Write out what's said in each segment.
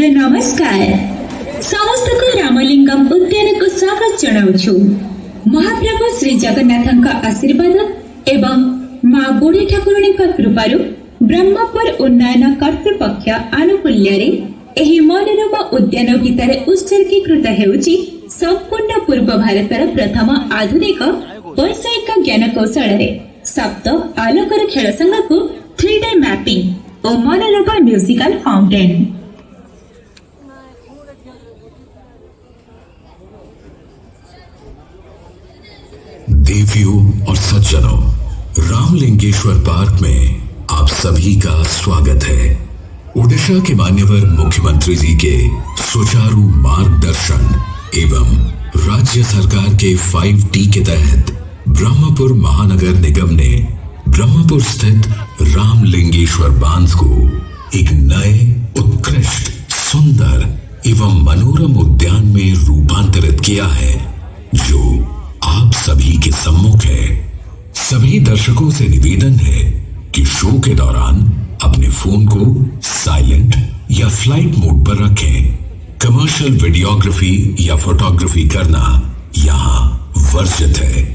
नमस्कार समस्त को रामलिंगम उद्यान को स्वागत जनाउछु। महाप्रभु श्री जगन्नाथ आशीर्वाद एवं माँ बुढ़ी ठाकुराणी कृपारु ब्रह्मपुर उन्नयन कर्तृपक्ष आनुकूल्य एही मनोरम उद्यान भितर उत्सर्गीकृत हेउछि संपूर्ण पूर्व भारतर प्रथम आधुनिक वैषयिक ज्ञान कौशल सप्त आलोकर खेल संघ को 3D मैपिंग और मनोरम म्यूजिकल फाउंटेन। देवियों और सज्जनों, रामलिंगेश्वर पार्क में आप सभी का स्वागत है। ओडिशा के मान्यवर मुख्यमंत्री जी के सुचारू मार्गदर्शन एवं राज्य सरकार के 5T के तहत ब्रह्मपुर महानगर निगम ने ब्रह्मपुर स्थित रामलिंगेश्वर बांध को एक नए उत्कृष्ट सुंदर एवं मनोरम उद्यान में रूपांतरित किया है, जो आप सभी के सम्मुख है। सभी दर्शकों से निवेदन है कि शो के दौरान अपने फोन को साइलेंट या फ्लाइट मोड पर रखें। कमर्शियल वीडियोग्राफी या फोटोग्राफी करना यहाँ वर्जित है।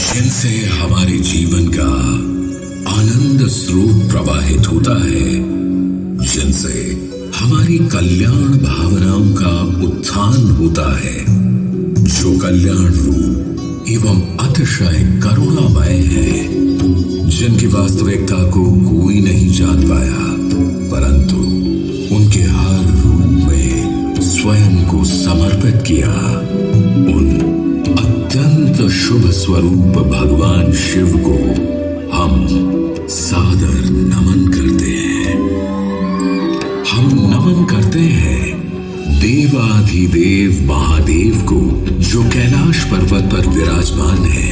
जिनसे हमारे जीवन का आनंद स्रोत प्रवाहित होता है, जिनसे हमारी कल्याण भावनाओं का उत्थान होता है, जो कल्याण रूप एवं अतिशय करुणामय है, जिनकी वास्तविकता को कोई नहीं जान पाया, परंतु उनके हर रूप में स्वयं को समर्पित किया, उन अत्यंत शुभ स्वरूप भगवान शिव को हम सादर नमन करते हैं। हम नमन करते हैं देवाधिदेव महादेव को, जो कैलाश पर्वत पर विराजमान है,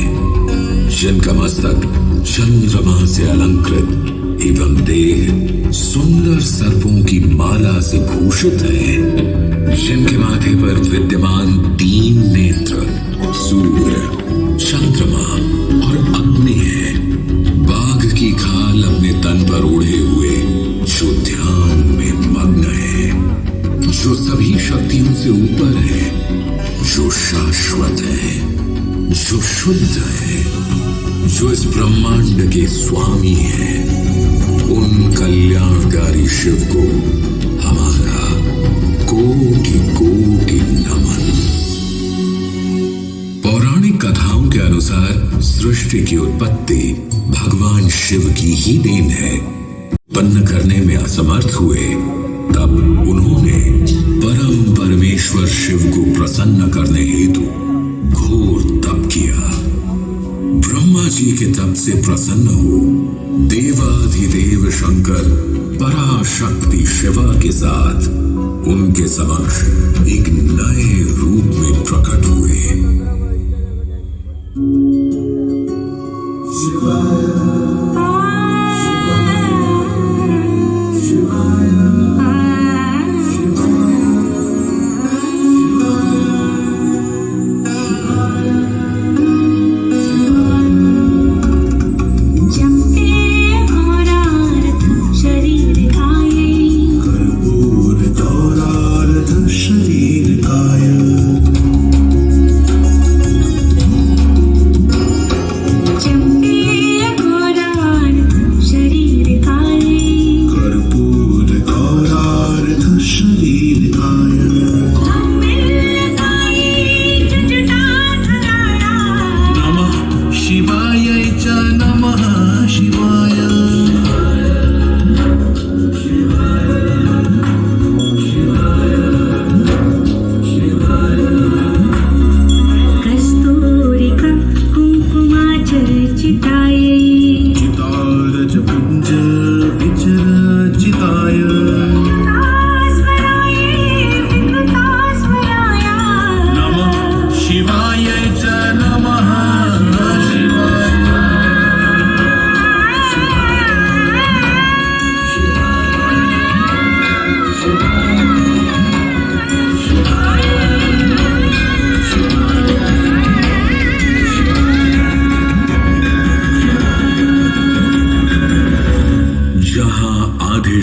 जिनका मस्तक चंद्रमा से अलंकृत एवं देह सुंदर सर्पों की माला से भूषित है, जिनके माथे पर विद्यमान 3 नेत्र सूर्य, चंद्रमा और अग्नि है, बाघ की खाल अपने तन पर ओढ़े हुए, जो ध्यान में मग्न है, जो सभी शक्तियों से ऊपर है, जो शाश्वत है, जो शुद्ध है, जो इस ब्रह्मांड के स्वामी है, उन कल्याणकारी शिव को हमारा कोटि कोटि नमन। पौराणिक कथाओं के अनुसार सृष्टि की उत्पत्ति भगवान शिव की ही देन है। उत्पन्न करने में असमर्थ हुए, तब उन्होंने परम परमेश्वर शिव को प्रसन्न करने हेतु घोर तप किया। ब्रह्मा जी के तप से प्रसन्न हो देवाधिदेव शंकर पराशक्ति शिवा के साथ उनके समक्ष एक नए रूप में प्रकट हुए।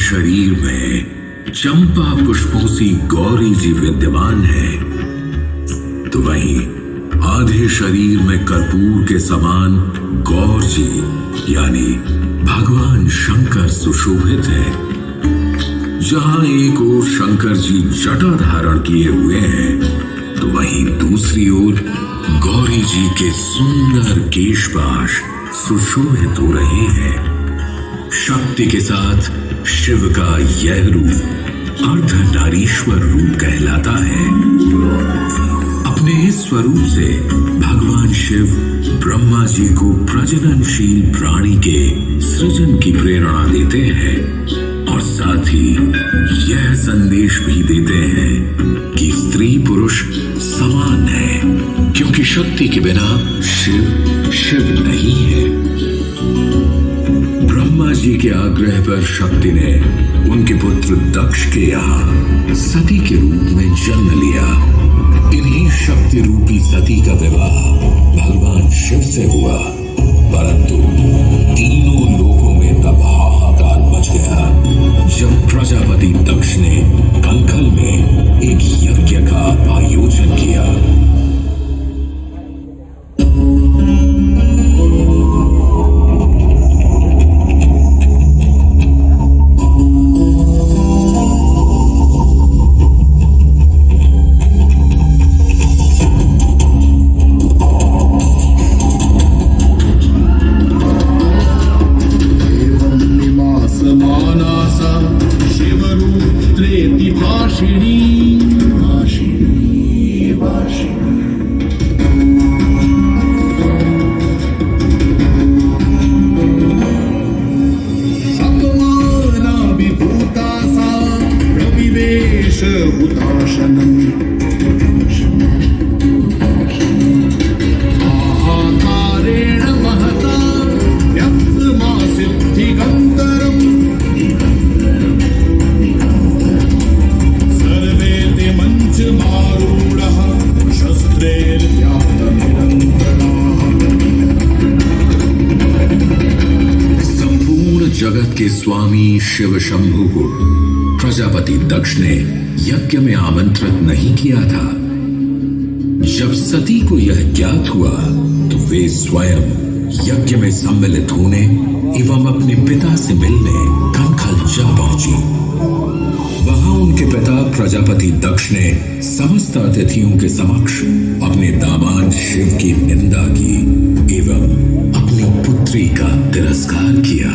शरीर में चंपा पुष्पों सी गौरी जी विद्यमान है, तो वहीं आधे शरीर में कर्पूर के समान गौर जी यानी भगवान शंकर सुशोभित है। जहां एक ओर शंकर जी जटा धारण किए हुए हैं, तो वहीं दूसरी ओर गौरी जी के सुंदर केशपाश सुशोभित हो रहे हैं। शक्ति के साथ शिव का यह रूप अर्धनारीश्वर रूप कहलाता है। अपने इस स्वरूप से भगवान शिव ब्रह्मा जी को प्रजननशील प्राणी के सृजन की प्रेरणा देते हैं और साथ ही यह संदेश भी देते हैं कि स्त्री पुरुष समान है, क्योंकि शक्ति के बिना शिव शिव नहीं है। ब्रह्मा जी के आग्रह पर शक्ति ने उनके पुत्र दक्ष के यहाँ सती के रूप में जन्म लिया। इन्हीं शक्ति रूपी सती का विवाह भगवान शिव से हुआ, परंतु तीनों लोकों में तब हाहाकार मच गया जब प्रजापति दक्ष ने कंखल में एक यज्ञ का आयोजन किया। जगत के स्वामी शिव शंभु को प्रजापति दक्ष ने यज्ञ में आमंत्रित नहीं किया था। जब सती को यह ज्ञात हुआ तो वे स्वयं यज्ञ में सम्मिलित होने एवं अपने पिता से मिलने कंखल जा पहुंची। वहां उनके पिता प्रजापति दक्ष ने समस्त अतिथियों के समक्ष अपने दामाद शिव की निंदा की एवं अपनी पुत्री का तिरस्कार किया।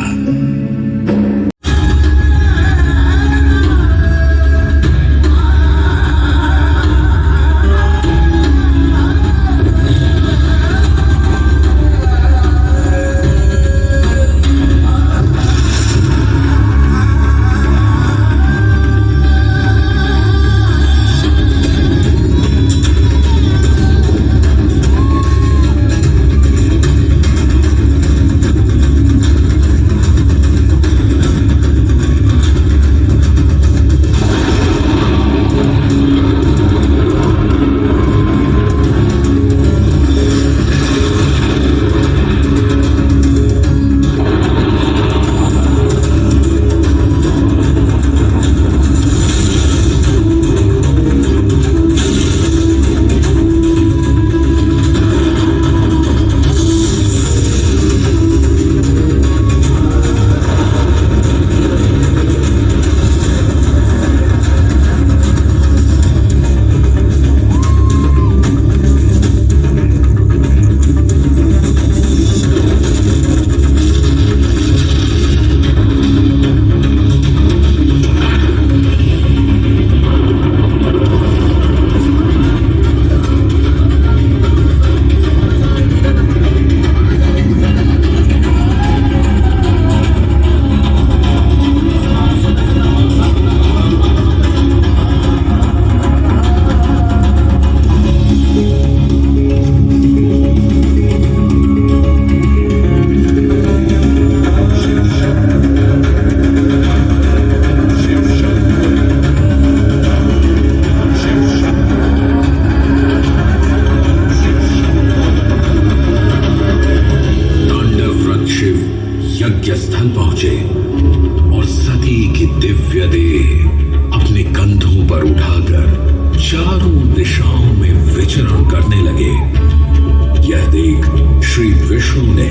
श्री विष्णु ने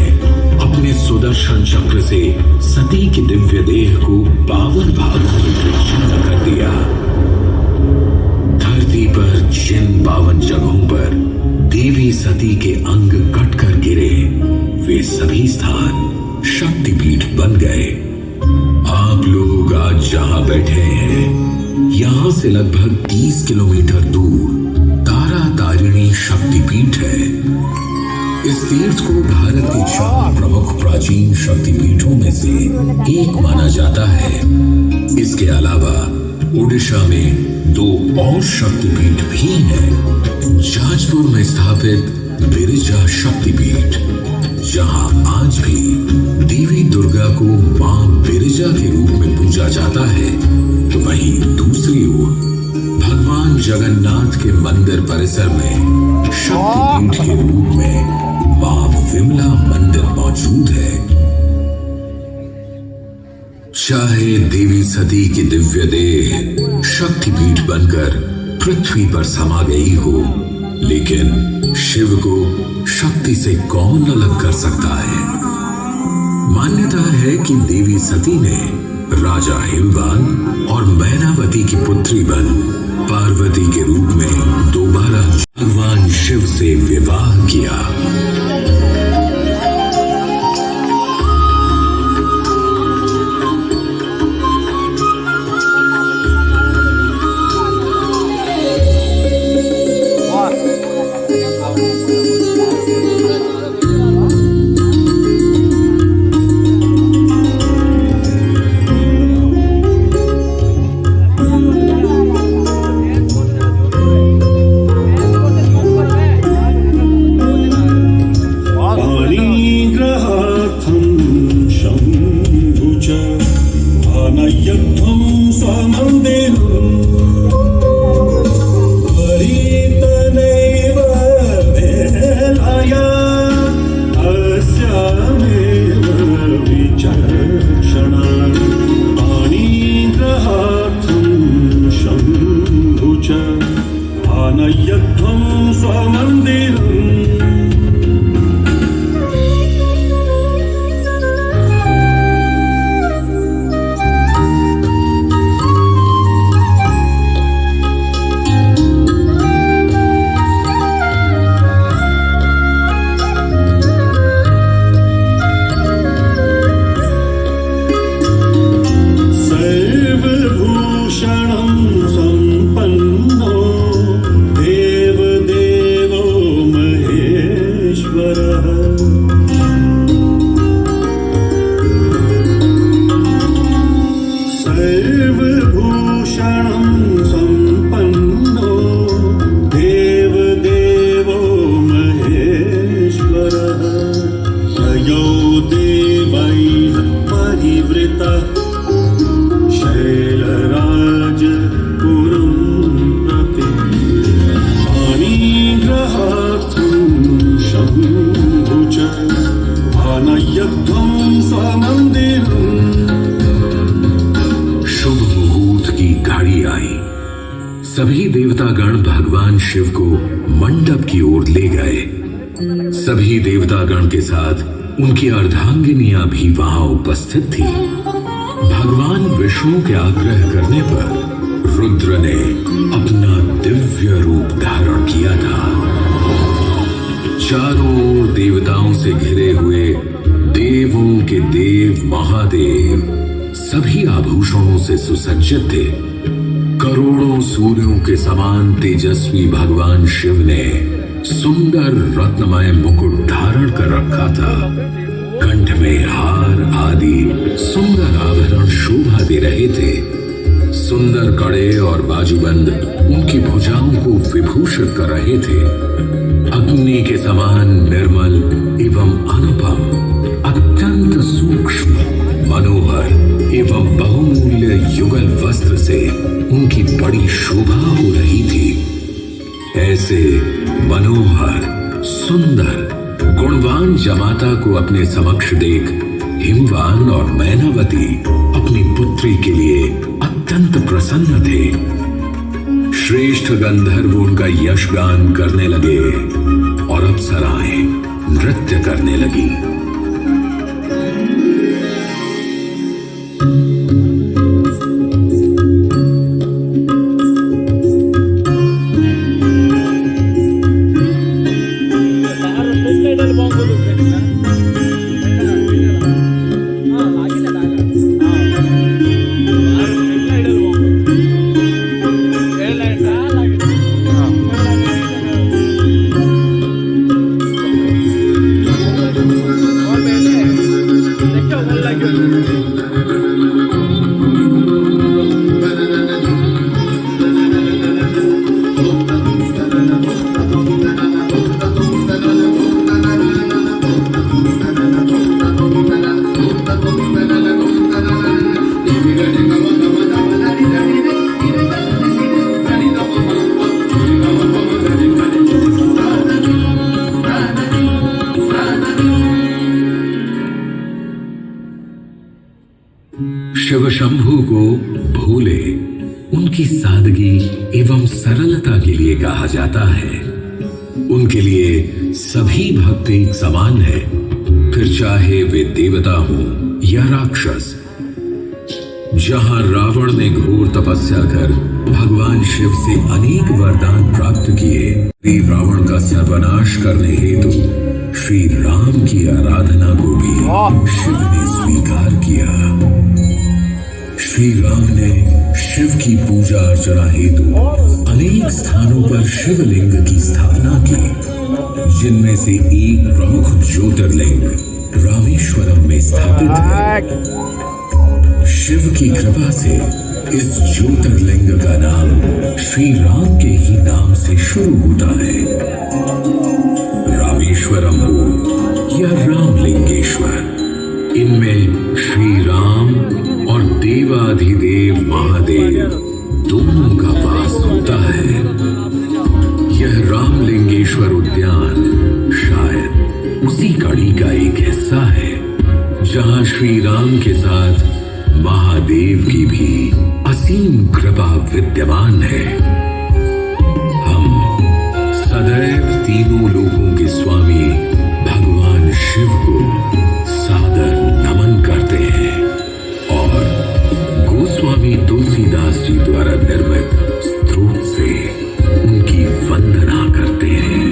अपने सुदर्शन चक्र से सती की दिव्य देह को 52 भागों में विच्छिन्न कर दिया। धरती पर जिन 52 जगहों पर देवी सती के अंग कटकर गिरे, वे सभी स्थान शक्तिपीठ बन गए। आप लोग आज जहां बैठे हैं, यहां से लगभग 30 किलोमीटर दूर तारा तारिणी शक्तिपीठ है। इस तीर्थ को भारत के 4 प्रमुख प्राचीन शक्तिपीठों में से एक माना जाता है। इसके अलावा ओडिशा में 2 और शक्तिपीठ भी हैं। जाजपुर में स्थित बिरजा शक्तिपीठ, जहां आज भी देवी दुर्गा को मां बिरजा के रूप में पूजा जाता है, तो वहीं दूसरी ओर भगवान जगन्नाथ के मंदिर परिसर में शक्तिपीठ के रूप में मां विमला मंदिर मौजूद है। चाहे देवी सती की दिव्य देह शक्तिपीठ बनकर पृथ्वी पर समा गई हो, लेकिन शिव को शक्ति से कौन अलग कर सकता है। मान्यता है कि देवी सती ने राजा हिमवान और मैनावती की पुत्री बन पार्वती के रूप में दोबारा भगवान शिव से विवाह किया। शुभ मुहूर्त की घड़ी आई। सभी देवतागण भगवान शिव को मंडप की ओर ले गए। सभी देवतागण के साथ उनकी अर्धांगिनियां भी वहां उपस्थित थी। भगवान विष्णु के आग्रह करने पर रुद्र ने अपना दिव्य रूप धारण किया था। चारों ओर देवताओं से घिरे हुए देवों के देव महादेव सभी आभूषणों से सुसज्जित थे। करोड़ों सूर्यों के समान तेजस्वी भगवान शिव ने सुंदर रत्नमय मुकुट धारण कर रखा था। कंठ में हार आदि सुंदर आभरण शोभा दे रहे थे। सुंदर कड़े और बाजूबंद उनकी भुजाओं को विभूषित कर रहे थे। अग्नि के समान निर्मल एवं अनुपम, अत्यंत सूक्ष्म, मनोहर एवं बहुमूल्य युगल वस्त्र से उनकी बड़ी शोभा हो रही थी। ऐसे मनोहर, सुंदर, गुणवान जमाता को अपने समक्ष देख हिमवान और मैनावती अपनी पुत्री के लिए अत्यंत प्रसन्न थे। श्रेष्ठ गंधर्व उनका यशगान करने लगे और अप्सराएं नृत्य करने लगी। शिव शंभु को भोले उनकी सादगी एवं सरलता के लिए कहा जाता है। उनके लिए सभी भक्त एक समान है, फिर चाहे वे देवता हों या राक्षस। जहां रावण ने घोर तपस्या कर भगवान शिव से अनेक वरदान प्राप्त किए, वे रावण का सर्वनाश करने हेतु श्री राम की आराधना को भी शिव ने स्वीकार किया। श्री राम ने शिव की पूजा अर्चना हेतु अनेक स्थानों पर शिवलिंग की स्थापना की, जिनमें से एक प्रमुख ज्योतिर्लिंग रामेश्वरम में स्थापित है। शिव की कृपा से इस ज्योतिर्लिंग का नाम श्री राम के ही नाम से शुरू होता है। रामेश्वरम हो या रामलिंगेश्वर, इनमें श्री राम और देवाधिदेव महादेव दोनों का वास होता है। यह रामलिंगेश्वर उद्यान शायद उसी कड़ी का एक हिस्सा है जहां श्री राम के साथ महादेव की भी असीम कृपा विद्यमान है। हम सदैव तीनों लोकों के स्वामी भगवान शिव को सादर नमन करते हैं और गोस्वामी तुलसीदास जी द्वारा निर्मित स्तोत्र से उनकी वंदना करते हैं।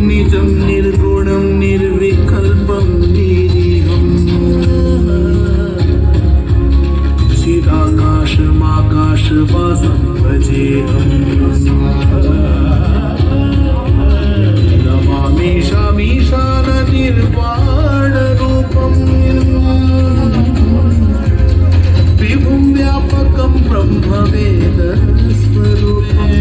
निजं निर्गुणं निर्विकल्पं निरीहं चिदाकाशमाकाशवासं भजेऽहम्। नमामि शामीशाननिर्वाणरूपं विभुं व्यापकं ब्रह्मवेदस्वरूपम्।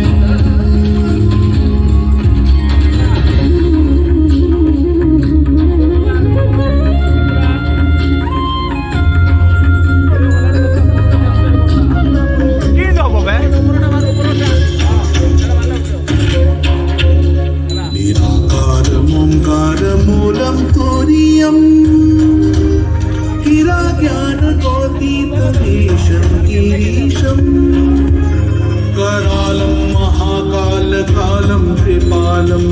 मूलं तुरीयं हिराज्ञानगोतीतदेशं गिरीशं करालं महाकालकालं कृपालं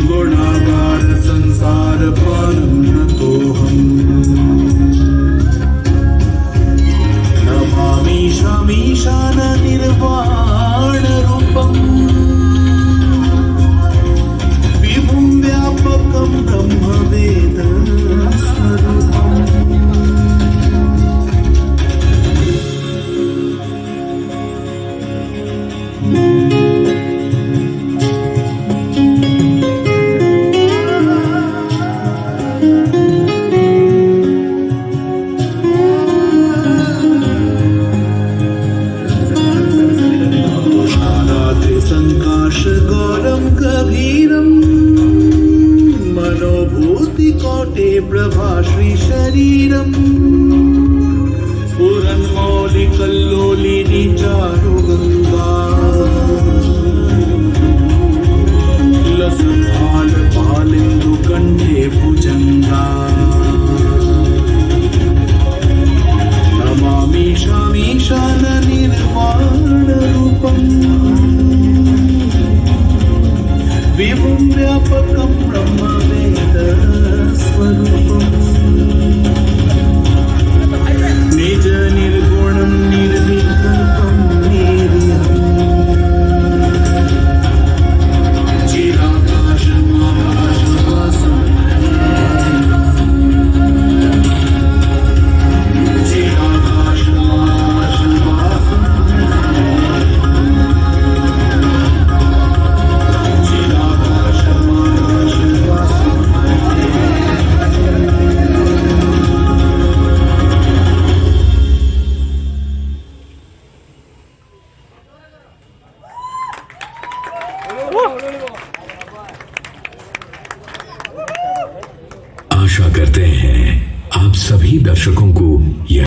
गुणागार संसारपालं नतोऽहम्। नमामि शामीशाननिर्वाणरूपम् व्यापकं ब्रह्मवेदस्वरूपम्। प्रभा श्रीशरीरम् स्फुरन्मौलिकल्लोलिनी चारुगङ्गा लसत्पालपालेन्दुकण्ठे भुजङ्गा नमामि शामीशाननिर्वाणरूपम् विभुं व्यापकं ब्रह्मवेदस्वरूपम् निज निर्गुणं निर्विकल्पं निर्व्यम् चिराकाशमाकाशवासं आशा करते हैं आप सभी दर्शकों को यह